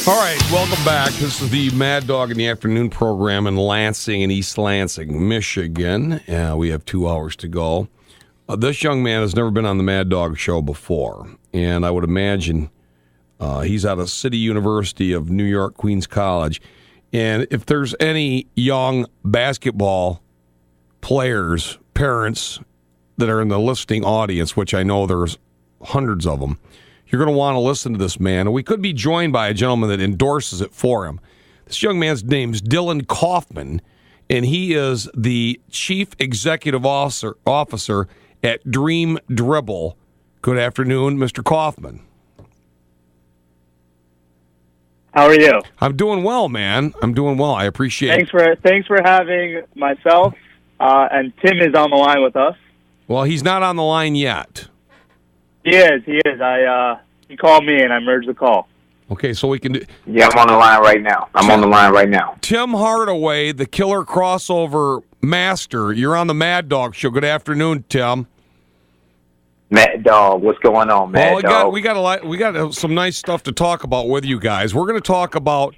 All right, welcome back. This is the Mad Dog in the Afternoon program in Lansing and East Lansing, Michigan. We have 2 hours to go. This young man has never been on the Mad Dog show before, and I would imagine he's out of City University of New York, Queens College. And if there's any young basketball players, parents that are in the listening audience, which I know there's hundreds of them, you're going to want to listen to this man. And we could be joined by a gentleman that endorses it for him. This young man's name's Dylan Kaufman, and he is the Chief Executive Officer at Dribble. Good afternoon, Mr. Kaufman. How are you? I'm doing well, man. I'm doing well. I appreciate it. Thanks for having myself, and Tim is on the line with us. Well, he's not on the line yet. He is. He called me, and I merged the call. Okay, so we can do... Yeah, I'm on the line right now. Tim Hardaway, the killer crossover master. You're on the Mad Dog show. Good afternoon, Tim. Mad Dog, what's going on, Mad Dog? We got some nice stuff to talk about with you guys. We're going to talk about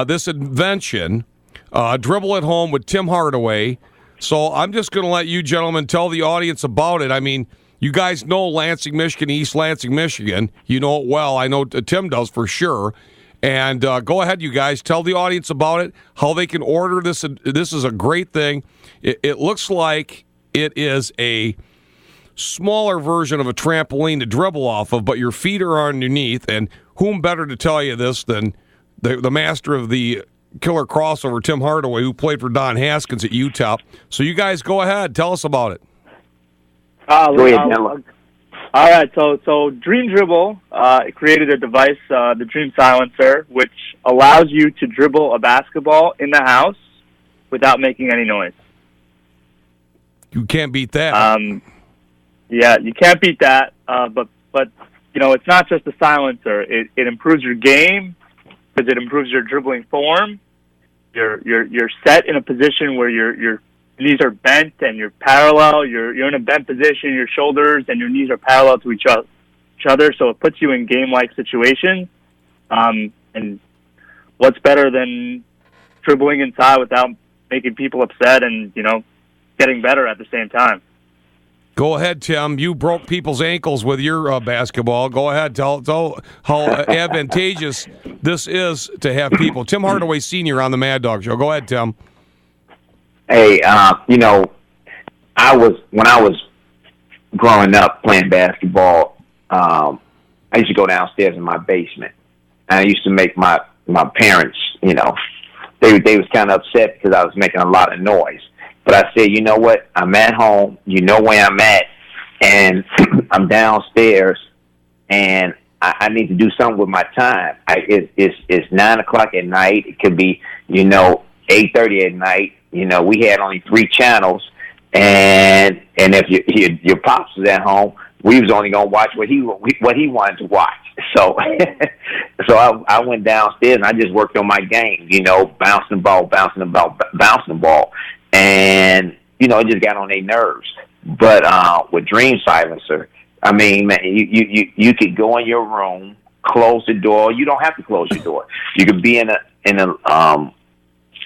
this invention, Dribble at Home with Tim Hardaway. So I'm just going to let you gentlemen tell the audience about it. I mean, you guys know Lansing, Michigan, East Lansing, Michigan. You know it well. I know Tim does for sure. And go ahead, you guys. Tell the audience about it, how they can order this. This is a great thing. It looks like it is a smaller version of a trampoline to dribble off of, but your feet are underneath. And whom better to tell you this than the master of the killer crossover, Tim Hardaway, who played for Don Haskins at UTEP. So you guys go ahead. Tell us about it. Go ahead, Dylan. All right, so Dream Dribble created a device, the Dream Silencer, which allows you to dribble a basketball in the house without making any noise. You can't beat that. Yeah, you can't beat that. But you know, it's not just a silencer. It improves your game because it improves your dribbling form. You're set in a position where your knees are bent and you're parallel. You're in a bent position. Your shoulders and your knees are parallel to each other, so it puts you in game-like situations. And what's better than dribbling inside without making people upset and, you know, getting better at the same time? Go ahead, Tim. You broke people's ankles with your basketball. Go ahead. Tell how advantageous this is to have people. Tim Hardaway Sr. on the Mad Dog Show. Go ahead, Tim. Hey, you know, when I was growing up playing basketball, I used to go downstairs in my basement. And I used to make my parents, you know, they was kind of upset because I was making a lot of noise. But I said, you know what? I'm at home. You know where I'm at. And I'm downstairs, and I need to do something with my time. It's 9 o'clock at night. It could be, you know, 8:30 at night. You know, we had only 3 channels, and if your pops was at home, we was only gonna watch what he wanted to watch. So, I went downstairs and I just worked on my game. You know, bouncing the ball, and you know, it just got on their nerves. But with Dream Silencer, I mean, man, you could go in your room, close the door. You don't have to close your door. You could be in a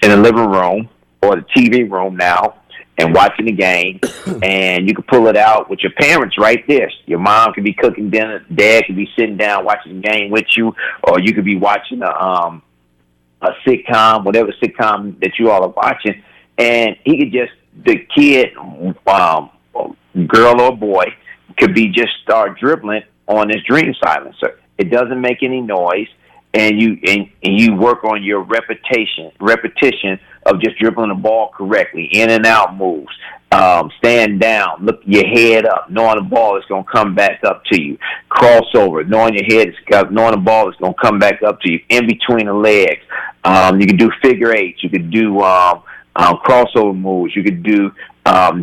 living room or the TV room now and watching the game, and you can pull it out with your parents right there. Your mom could be cooking dinner, dad could be sitting down watching the game with you, or you could be watching a sitcom, whatever sitcom that you all are watching, and he could just, the kid, girl or boy, could be just start dribbling on this Dream Silencer. It doesn't make any noise. And you work on your repetition of just dribbling the ball correctly, in and out moves, stand down, look your head up, knowing the ball is going to come back up to you, crossover, knowing knowing the ball is going to come back up to you, in between the legs. You can do figure eights, you could do crossover moves, you could do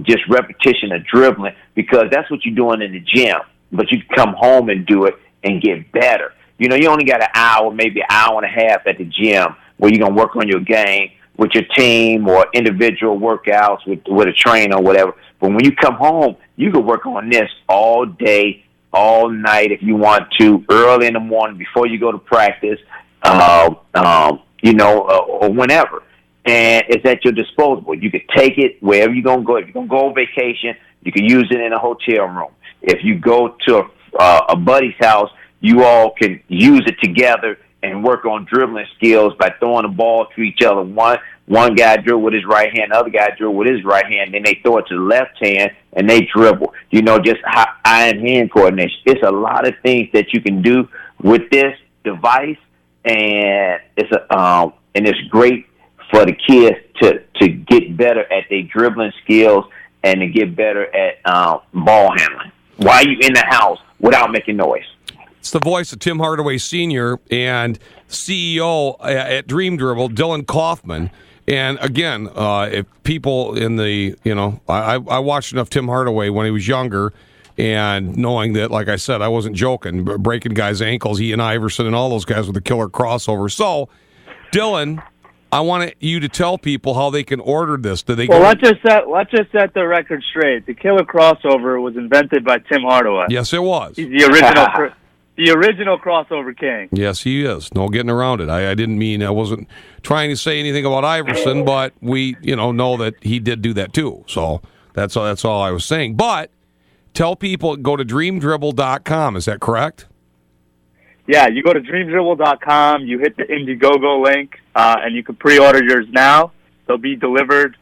just repetition of dribbling, because that's what you're doing in the gym, but you can come home and do it and get better. You know, you only got an hour, maybe an hour and a half at the gym where you're going to work on your game with your team or individual workouts with a trainer or whatever. But when you come home, you can work on this all day, all night if you want to, early in the morning before you go to practice. or whenever. And it's at your disposal. You can take it wherever you're going to go. If you're going to go on vacation, you can use it in a hotel room. If you go to a buddy's house, you all can use it together and work on dribbling skills by throwing the ball to each other. One guy dribble with his right hand, the other guy dribble with his right hand, then they throw it to the left hand and they dribble. Just eye and hand coordination. It's a lot of things that you can do with this device, and it's great for the kids to get better at their dribbling skills and to get better at ball handling while you're in the house without making noise. It's the voice of Tim Hardaway Sr. and CEO at Dream Dribble, Dylan Kaufman. And again, if people in the, I watched enough Tim Hardaway when he was younger, and knowing that, like I said, I wasn't joking, breaking guys' ankles, he and Iverson and all those guys with the killer crossover. So, Dylan, I want you to tell people how they can order this. Do they? Well, let's just set the record straight. The killer crossover was invented by Tim Hardaway. Yes, it was. He's the original. The original crossover king. Yes, he is. No getting around it. I didn't mean, I wasn't trying to say anything about Iverson, but we, know that he did do that too. So that's all I was saying. But tell people, go to dreamdribble.com. Is that correct? Yeah, you go to dreamdribble.com, you hit the Indiegogo link, and you can pre-order yours now. They'll be delivered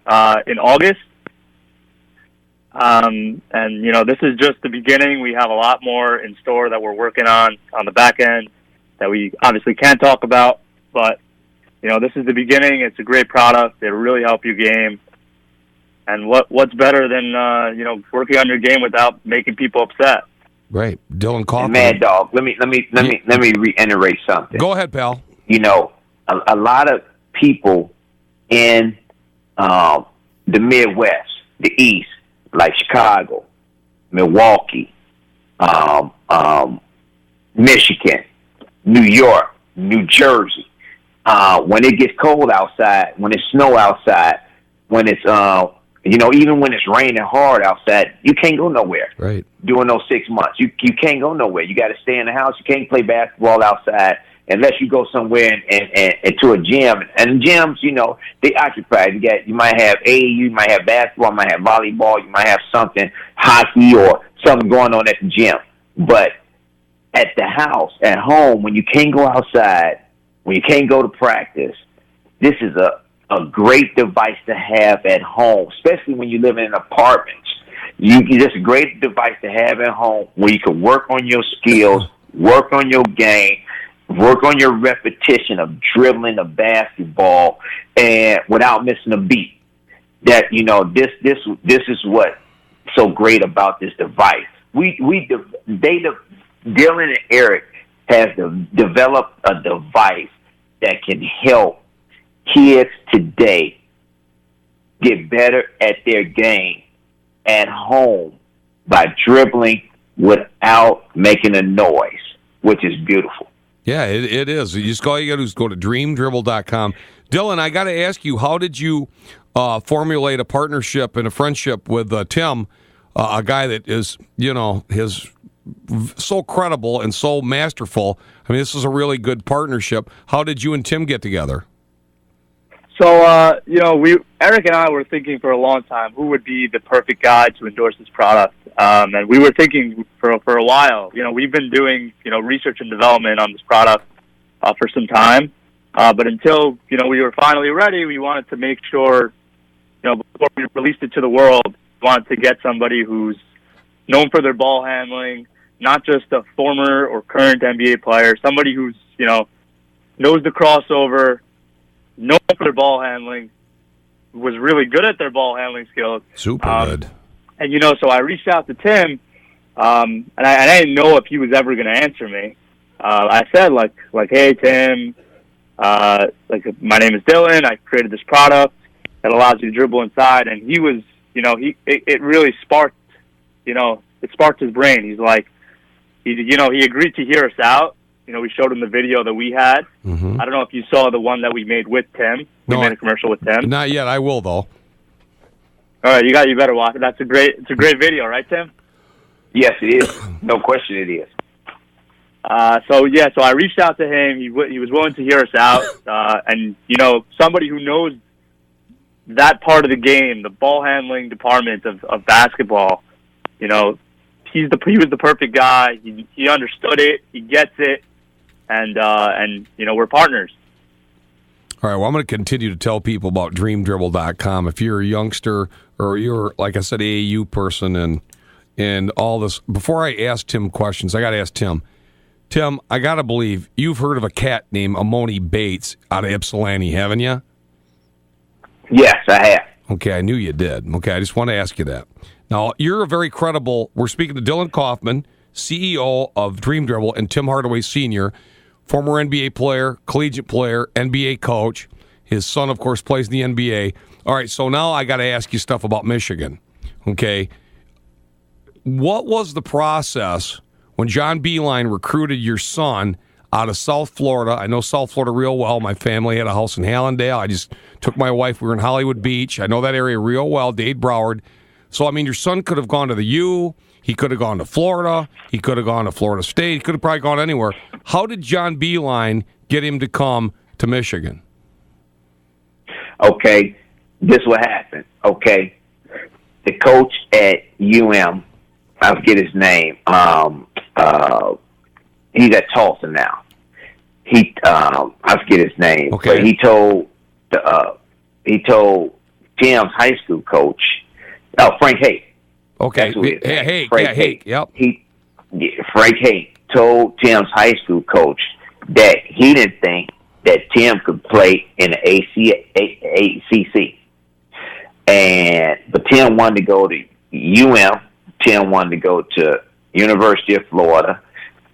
in August. And, this is just the beginning. We have a lot more in store that we're working on the back end that we obviously can't talk about. But, this is the beginning. It's a great product. It'll really help you game. And what's better than, working on your game without making people upset? Right. Dylan Kaufman. Mad Dog, let me reiterate something. Go ahead, pal. A lot of people in the Midwest, the East, like Chicago, Milwaukee, Michigan, New York, New Jersey. When it gets cold outside, when it's snow outside, when it's even when it's raining hard outside, you can't go nowhere. Right. During those 6 months, you can't go nowhere. You got to stay in the house. You can't play basketball outside unless you go somewhere and to a gym. And gyms, they occupy. You might have AAU, you might have basketball, you might have volleyball, you might have something, hockey or something going on at the gym. But at the house, at home, when you can't go outside, when you can't go to practice, this is a great device to have at home, especially when you live in apartments. It's a great device to have at home where you can work on your skills, work on your game, work on your repetition of dribbling the basketball and without missing a beat. That this is what's so great about this device. Dylan and Eric has developed a device that can help kids today get better at their game at home by dribbling without making a noise, which is beautiful. Yeah, it is. All you got to do is go to dreamdribble.com. Dylan, I got to ask you, how did you formulate a partnership and a friendship with Tim, a guy that is, is so credible and so masterful? I mean, this is a really good partnership. How did you and Tim get together? So, Eric and I were thinking for a long time who would be the perfect guy to endorse this product. And we were thinking for a while. We've been doing, research and development on this product for some time. But until, we were finally ready, we wanted to make sure, before we released it to the world, we wanted to get somebody who's known for their ball handling, not just a former or current NBA player, somebody who's, knows the crossover, known for their ball handling, was really good at their ball handling skills. Super good. And, so I reached out to Tim, and I didn't know if he was ever going to answer me. I said, hey, Tim, my name is Dylan. I created this product that allows you to dribble inside. And he was, it really sparked, it sparked his brain. He's like, he agreed to hear us out. We showed him the video that we had. Mm-hmm. I don't know if you saw the one that we made with Tim. We made a commercial with Tim. Not yet. I will, though. All right, you better watch it. It's a great video, right, Tim? Yes, it is. No question, it is. So I reached out to him. He was willing to hear us out, and somebody who knows that part of the game, the ball handling department of basketball. He was the perfect guy. He understood it. He gets it, and we're partners. All right, well, I'm going to continue to tell people about DreamDribble.com. If you're a youngster or you're, like I said, AAU person and all this, before I ask Tim questions, I got to ask Tim. Tim, I got to believe you've heard of a cat named Amoni Bates out of Ypsilanti, haven't you? Yes, I have. Okay, I knew you did. Okay, I just want to ask you that. Now, you're a very credible, we're speaking to Dylan Kaufman, CEO of Dream Dribble, and Tim Hardaway Sr., former NBA player, collegiate player, NBA coach. His son, of course, plays in the NBA. All right, so now I got to ask you stuff about Michigan. Okay. What was the process when John Beeline recruited your son out of South Florida? I know South Florida real well. My family had a house in Hallandale. I just took my wife. We were in Hollywood Beach. I know that area real well, Dade Broward. So, I mean, your son could have gone to the U. He could have gone to Florida. He could have gone to Florida State. He could have probably gone anywhere. How did John Beeline get him to come to Michigan? Okay, this what happened. Okay, the coach at I forget his name. He's at Tulsa now. I forget his name. Okay. But he told Tim's high school coach, Frank Haight. Okay. Frank Haight. Yep. Frank Haight told Tim's high school coach that he didn't think that Tim could play in the ACC. But Tim wanted to go to Tim wanted to go to University of Florida,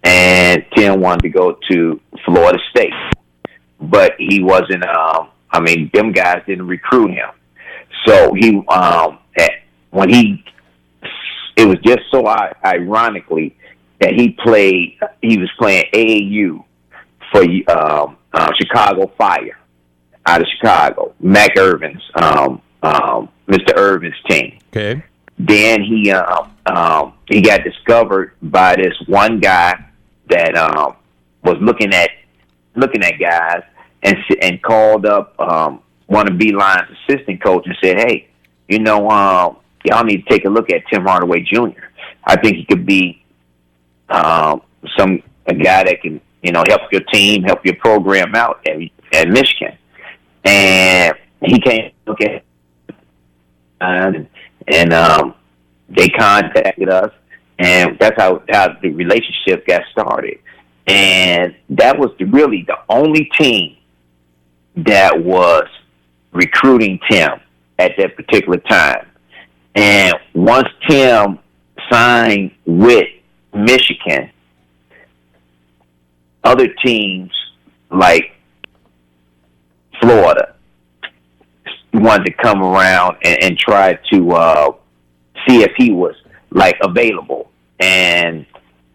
and Tim wanted to go to Florida State. But he wasn't, them guys didn't recruit him. So it was just so ironically that he was playing AAU for Chicago Fire out of Chicago, Mac Irvin's, Mr. Irvin's team. Okay. Then he got discovered by this one guy that was looking at guys and called up one of Beeline's assistant coach and said, "Hey, y'all need to take a look at Tim Hardaway Jr. I think he could be a guy that can help your team, help your program out at Michigan." And he came to look at it, and they contacted us, and that's how the relationship got started. And that was really the only team that was recruiting Tim at that particular time. And once Tim signed with Michigan, other teams like Florida wanted to come around and try to see if he was available. And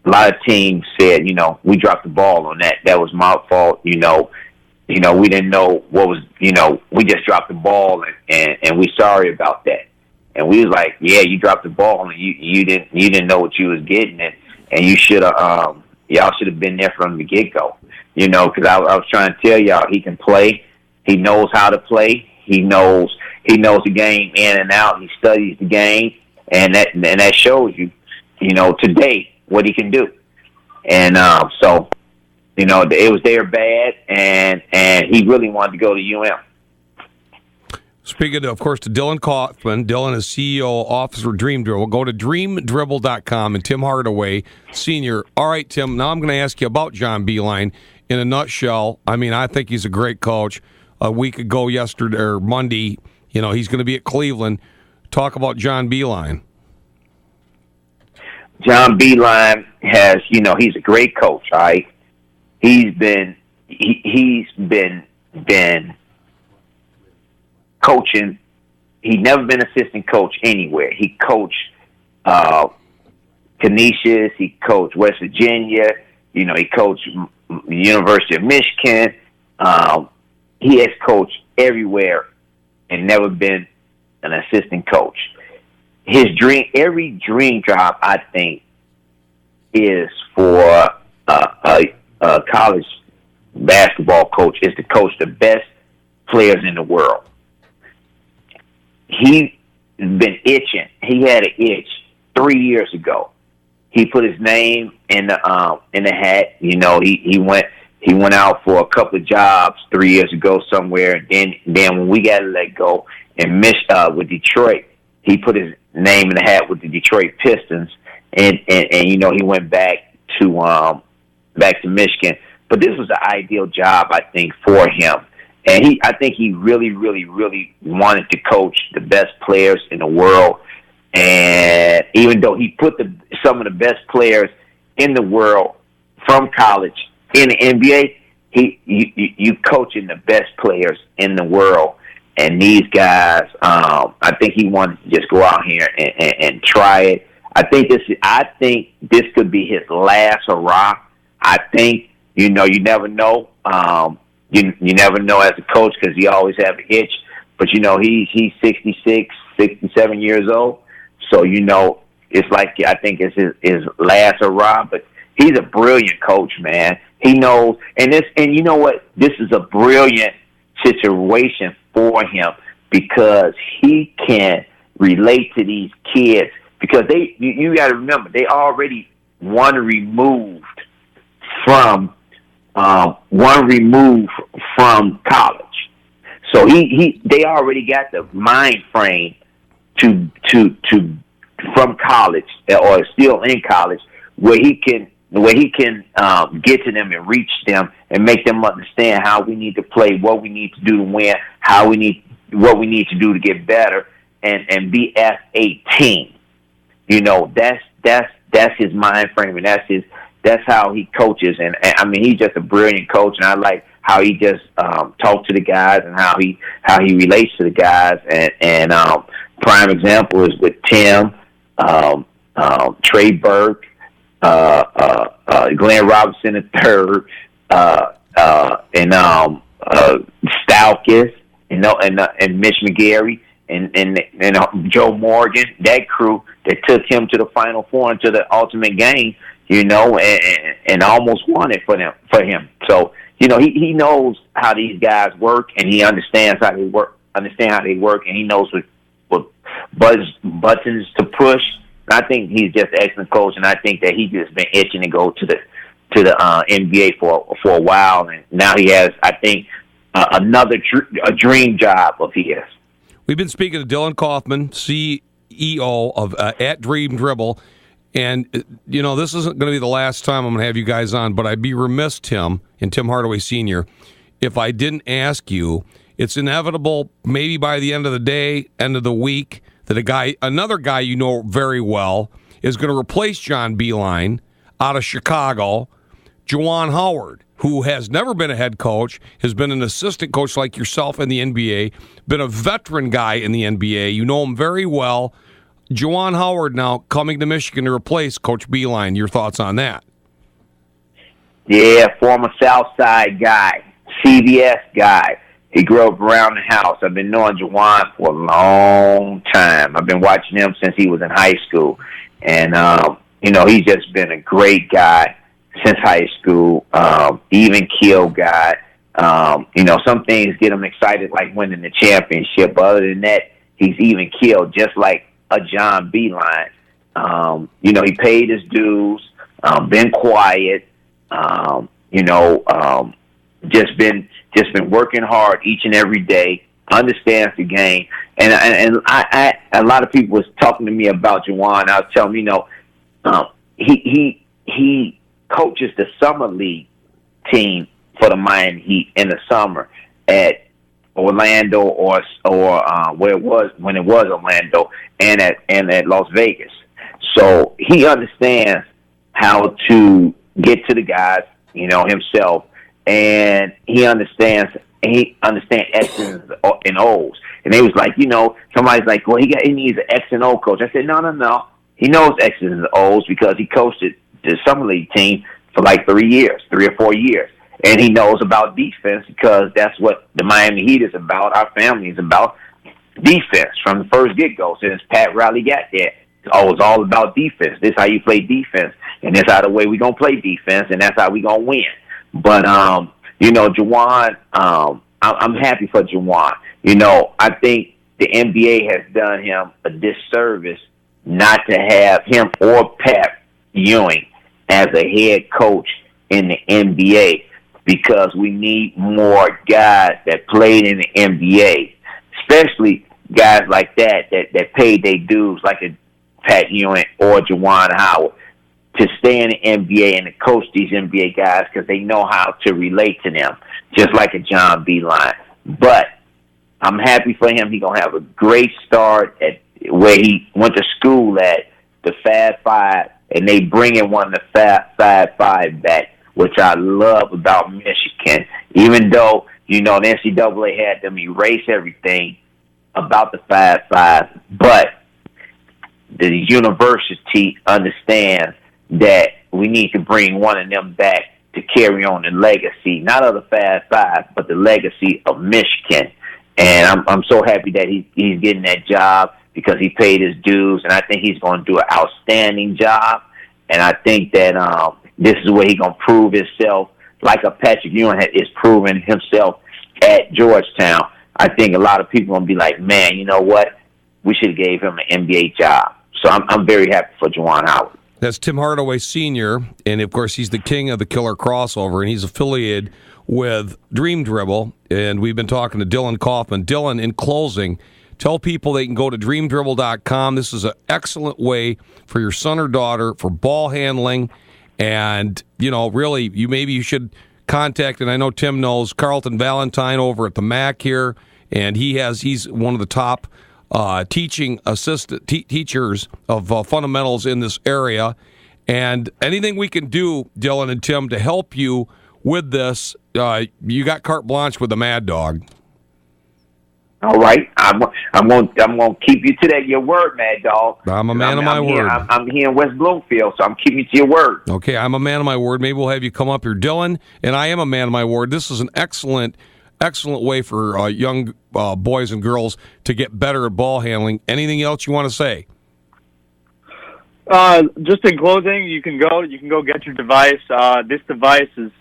a lot of teams said, we dropped the ball on that. That was my fault. We didn't know what was, we just dropped the ball and we sorry about that. And we was like, yeah, you dropped the ball and you didn't know what you was getting, and you should have y'all should have been there from the get go. Because I was trying to tell y'all he can play. He knows how to play. He knows the game in and out. He studies the game, and that shows you, today what he can do. And so it was their bad, and he really wanted to go to UM. Speaking, of course, to Dylan Kaufman. Dylan is CEO, officer of Dream Dribble. Go to DreamDribble.com and Tim Hardaway, Sr. All right, Tim, now I'm going to ask you about John Beeline in a nutshell. I think he's a great coach. A week ago yesterday, or Monday, he's going to be at Cleveland. Talk about John Beeline. John Beeline has, he's a great coach, all right? He's been coaching. He'd never been assistant coach anywhere. He coached Canisius. He coached West Virginia. He coached University of Michigan. He has coached everywhere and never been an assistant coach. Every dream job, I think, is for a college basketball coach is to coach the best players in the world. He's been itching. He had an itch 3 years ago. He put his name in the hat. You know, he went out for a couple of jobs 3 years ago somewhere. And then when we got to let go and with Detroit, he put his name in the hat with the Detroit Pistons. And you know, he went back to Michigan. But this was the ideal job, I think, for him. And I think he really, really, really wanted to coach the best players in the world. And even though he put some of the best players in the world from college in the NBA, you coaching the best players in the world. And these guys, I think he wanted to just go out here and try it. I think this could be his last hurrah. I think, you know, you never know. You never know as a coach because he always have an itch. But, you know, he's 66, 67 years old. So, you know, it's like I think it's his last hurrah. But he's a brilliant coach, man. He knows. And you know what? This is a brilliant situation for him because he can relate to these kids. Because you got to remember, they already one removed from college. So they already got the mind frame to from college or still in college where he can get to them and reach them and make them understand how we need to play, what we need to do to win, what we need to do to get better and be as a team. You know, that's his mind frame and that's how he coaches. And I mean, he's just a brilliant coach, and I like how he just talks to the guys and how he relates to the guys. And prime example is with Tim, Trey Burke, Glenn Robinson III, and Stalkis, and Mitch McGarry. And Joe Morgan, that crew that took him to the Final Four and to the ultimate game, you know, and almost won it for him. So, you know, he knows how these guys work, and he understands how they work. And he knows what buttons to push. I think he's just an excellent coach, and I think that he's just been itching to go to the NBA for a while, and now he has, I think, a dream job of his. We've been speaking to Dylan Kaufman, CEO of at Dream Dribble, and, you know, this isn't going to be the last time I'm going to have you guys on, but I'd be remiss, Tim, and Tim Hardaway Sr., if I didn't ask you. It's inevitable, maybe by the end of the day, end of the week, that another guy you know very well is going to replace John Beilein out of Chicago, Juwan Howard, who has never been a head coach, has been an assistant coach like yourself in the NBA, been a veteran guy in the NBA. You know him very well. Juwan Howard now coming to Michigan to replace Coach Beilein. Your thoughts on that? Yeah, former Southside guy, CBS guy. He grew up around the house. I've been knowing Juwan for a long time. I've been watching him since he was in high school. And, you know, he's just been a great guy since high school, even keel guy. You know, some things get him excited, like winning the championship. But other than that, he's even keeled, just like a John Beilein. You know, he paid his dues, been quiet, you know, just been working hard each and every day, understands the game. And I a lot of people was talking to me about Juwan. I was telling them, you know, he coaches the summer league team for the Miami Heat in the summer at Orlando or where it was when it was Orlando and at Las Vegas. So he understands how to get to the guys, you know, himself, and he understands X's and O's. And they was like, you know, somebody's like, well, he needs an X and O coach. I said, no. He knows X's and O's because he coached the summer league team for like 3 or 4 years. And he knows about defense because that's what the Miami Heat is about. Our family is about defense from the first get-go since Pat Riley got there. It's all about defense. This is how you play defense, and this how the way we gonna play defense, and that's how we gonna win. But Juwan, I'm happy for Juwan. I think the NBA has done him a disservice not to have him or Pat Ewing as a head coach in the NBA, because we need more guys that played in the NBA, especially guys like that paid their dues, like a Pat Ewing or Juwan Howard, to stay in the NBA and to coach these NBA guys, because they know how to relate to them, just like a John Beilein. But I'm happy for him. He's going to have a great start at where he went to school at, the Fab Five, and they bring in one of the Fab Five back, which I love about Michigan. Even though, the NCAA had them erase everything about the Fab Five, but the university understands that we need to bring one of them back to carry on the legacy, not of the Fab Five, but the legacy of Michigan. And I'm so happy that he's getting that job, because he paid his dues, and I think he's going to do an outstanding job. And I think that this is where he's going to prove himself, like a Patrick Ewing is proving himself at Georgetown. I think a lot of people are going to be like, man, you know what? We should have gave him an NBA job. So I'm very happy for Juwan Howard. That's Tim Hardaway Sr., and of course he's the king of the killer crossover, and he's affiliated with Dream Dribble, and we've been talking to Dylan Kaufman. Dylan, in closing, tell people they can go to dreamdribble.com. This is an excellent way for your son or daughter for ball handling, and, really, you should contact, and I know Tim knows, Carlton Valentine over at the MAC here, and he's one of the top teaching assistant teachers of fundamentals in this area. And anything we can do, Dylan and Tim, to help you with this, you got carte blanche with the Mad Dog. All right, I'm gonna keep you to your word, Mad Dog. I'm a man of my word. I'm here in West Bloomfield, so I'm keeping you to your word. Okay, I'm a man of my word. Maybe we'll have you come up here, Dylan. And I am a man of my word. This is an excellent way for young boys and girls to get better at ball handling. Anything else you want to say? Just in closing, you can go get your device. This device is,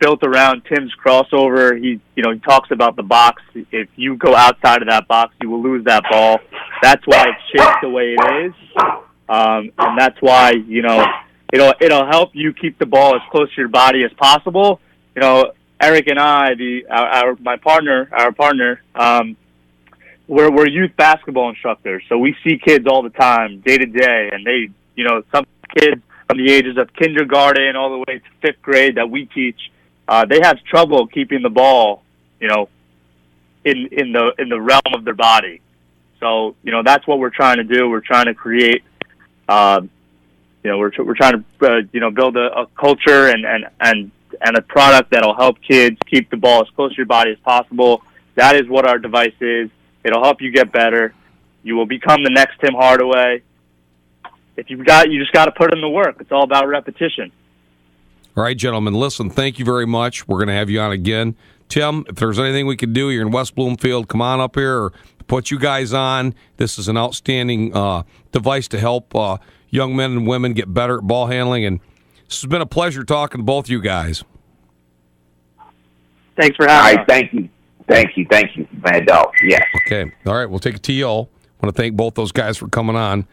built around Tim's crossover. He talks about the box. If you go outside of that box, you will lose that ball. That's why it's shaped the way it is. And that's why, it'll help you keep the ball as close to your body as possible. Eric and I, our partner, we're youth basketball instructors, so we see kids all the time, day to day, and they, some kids from the ages of kindergarten all the way to 5th grade that we teach, they have trouble keeping the ball, in the realm of their body. So, that's what we're trying to do. We're trying to create, we're trying to, build a culture and a product that'll help kids keep the ball as close to your body as possible. That is what our device is. It'll help you get better. You will become the next Tim Hardaway. You just got to put in the work. It's all about repetition. All right, gentlemen, listen, thank you very much. We're going to have you on again. Tim, if there's anything we can do, you're in West Bloomfield, come on up here or put you guys on. This is an outstanding device to help young men and women get better at ball handling. And this has been a pleasure talking to both of you guys. Thanks for having us. Thank you, Mad Dog. Yeah. Okay. All right, we'll take a TO. I want to thank both those guys for coming on.